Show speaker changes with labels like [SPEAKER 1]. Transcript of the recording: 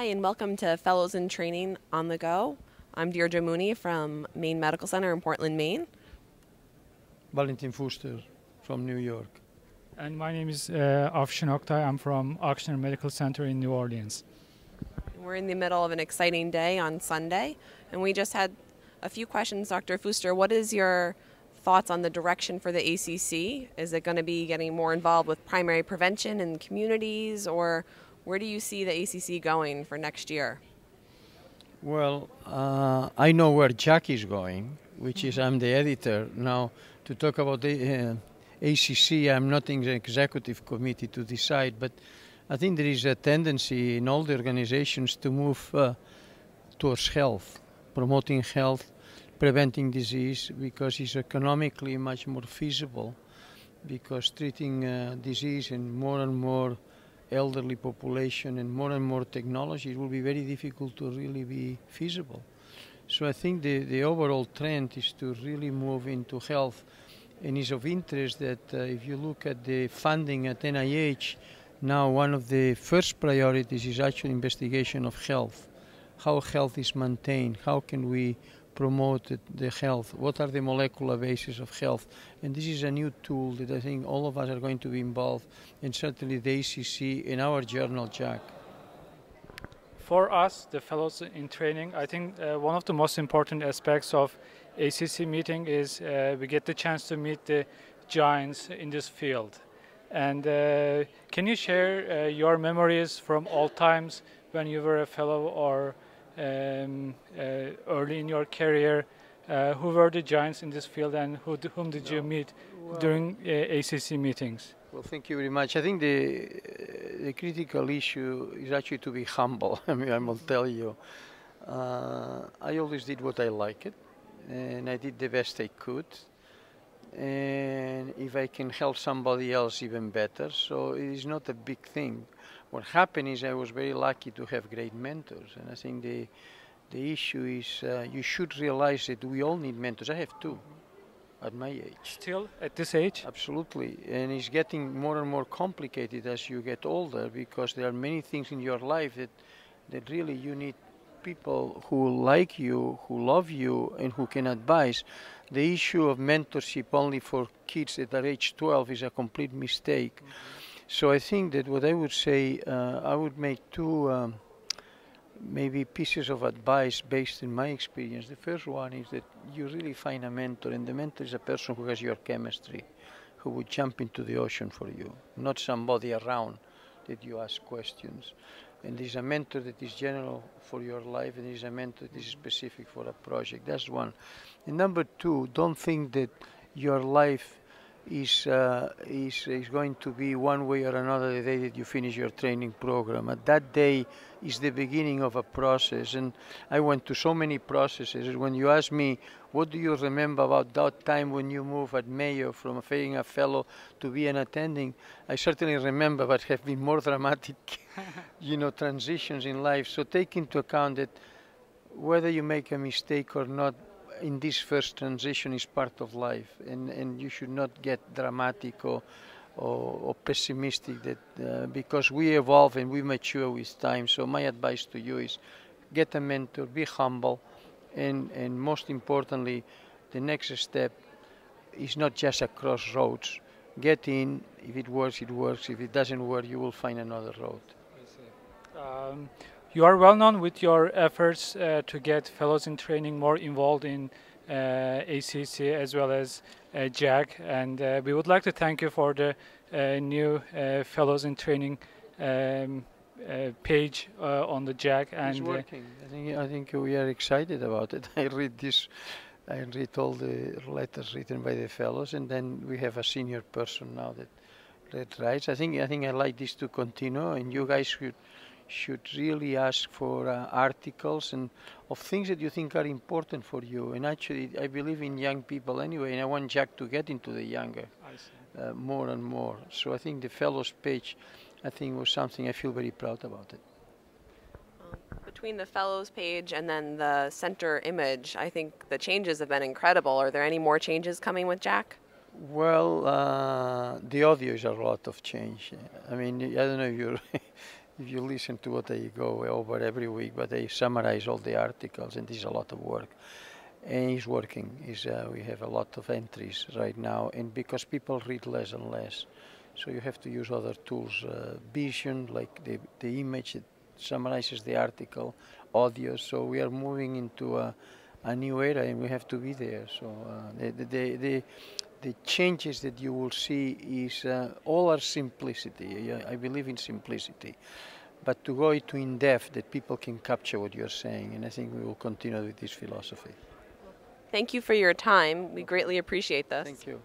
[SPEAKER 1] Hi, and welcome to Fellows in Training on the Go. I'm Deirdre Mooney from Maine Medical Center in Portland, Maine.
[SPEAKER 2] Valentin Fuster from New York.
[SPEAKER 3] And my name is Afshin Oktay. I'm from Ochsner Medical Center in New Orleans.
[SPEAKER 1] We're in the middle of an exciting day on Sunday, and we just had a few questions. Dr. Fuster, what is your thoughts on the direction for the ACC? Is it going to be getting more involved with primary prevention in communities, or where do you see the ACC going for next year?
[SPEAKER 2] Well, I know where JACC is going, which is I'm the editor. Now, to talk about the ACC, I'm not in the executive committee to decide, but I think there is a tendency in all the organizations to move towards health, promoting health, preventing disease, because it's economically much more feasible, because treating disease in more and more elderly population and more technology, it will be very difficult to really be feasible. So I think the overall trend is to really move into health, and it's of interest that if you look at the funding at NIH, now one of the first priorities is actually investigation of health, how health is maintained, how can we promote the health, what are the molecular bases of health, and this is a new tool that I think all of us are going to be involved, and certainly the ACC in our journal JACC.
[SPEAKER 3] For us, the fellows in training, I think one of the most important aspects of ACC meeting is we get the chance to meet the giants in this field. And can you share your memories from old times when you were a fellow or early in your career? Who were the giants in this field, and whom did you meet during ACC meetings?
[SPEAKER 2] Well, thank you very much. I think the critical issue is actually to be humble. I mean, I will tell you, I always did what I liked, and I did the best I could. And if I can help somebody else, even better. So it is not a big thing. What happened is I was very lucky to have great mentors, and I think the issue is you should realize that we all need mentors. I have two at my age.
[SPEAKER 3] Still at this age?
[SPEAKER 2] Absolutely, and it's getting more and more complicated as you get older, because there are many things in your life that really you need people who like you, who love you, and who can advise. The issue of mentorship only for kids that are age 12 is a complete mistake. So I think that what I would say, I would make two maybe pieces of advice based on my experience. The first one is that you really find a mentor, and the mentor is a person who has your chemistry, who would jump into the ocean for you, not somebody around that you ask questions. And there's a mentor that is general for your life, and there's a mentor that is specific for a project. That's one. And number two, don't think that your life is going to be one way or another the day that you finish your training program. At that day is the beginning of a process, and I went to so many processes. When you ask me, what do you remember about that time when you moved at Mayo from being a fellow to be an attending, I certainly remember, but have been more dramatic, transitions in life. So take into account that whether you make a mistake or not, in this first transition is part of life, and you should not get dramatic or pessimistic that because we evolve and we mature with time. So my advice to you is get a mentor, be humble, and most importantly, the next step is not just a crossroads. Get in. If it works, it works. If it doesn't work, you will find another road.
[SPEAKER 3] I see. You are well known with your efforts to get fellows in training more involved in ACC as well as JACC, and we would like to thank you for the new fellows in training page on the JACC.
[SPEAKER 2] It's working. I think we are excited about it. I read all the letters written by the fellows, and then we have a senior person now that writes. I think I like this to continue, and you guys should really ask for articles and of things that you think are important for you. And actually, I believe in young people anyway, and I want JACC to get into the younger more and more. So I think the fellows page, I think, was something I feel very proud about it.
[SPEAKER 1] Between the fellows page and then the center image, I think the changes have been incredible. Are there any more changes coming with JACC?
[SPEAKER 2] Well, the audio is a lot of change. I mean, I don't know if if you listen to what they go over every week, but they summarize all the articles, and this is a lot of work. And he's working. We have a lot of entries right now, and because people read less and less, so you have to use other tools. Vision, like the image that summarizes the article, audio. So we are moving into a new era, and we have to be there. So the changes that you will see is all are simplicity. I believe in simplicity, but to go into in depth that people can capture what you're saying, and I think we will continue with this philosophy.
[SPEAKER 1] Thank you for your time. We greatly appreciate this.
[SPEAKER 2] Thank you.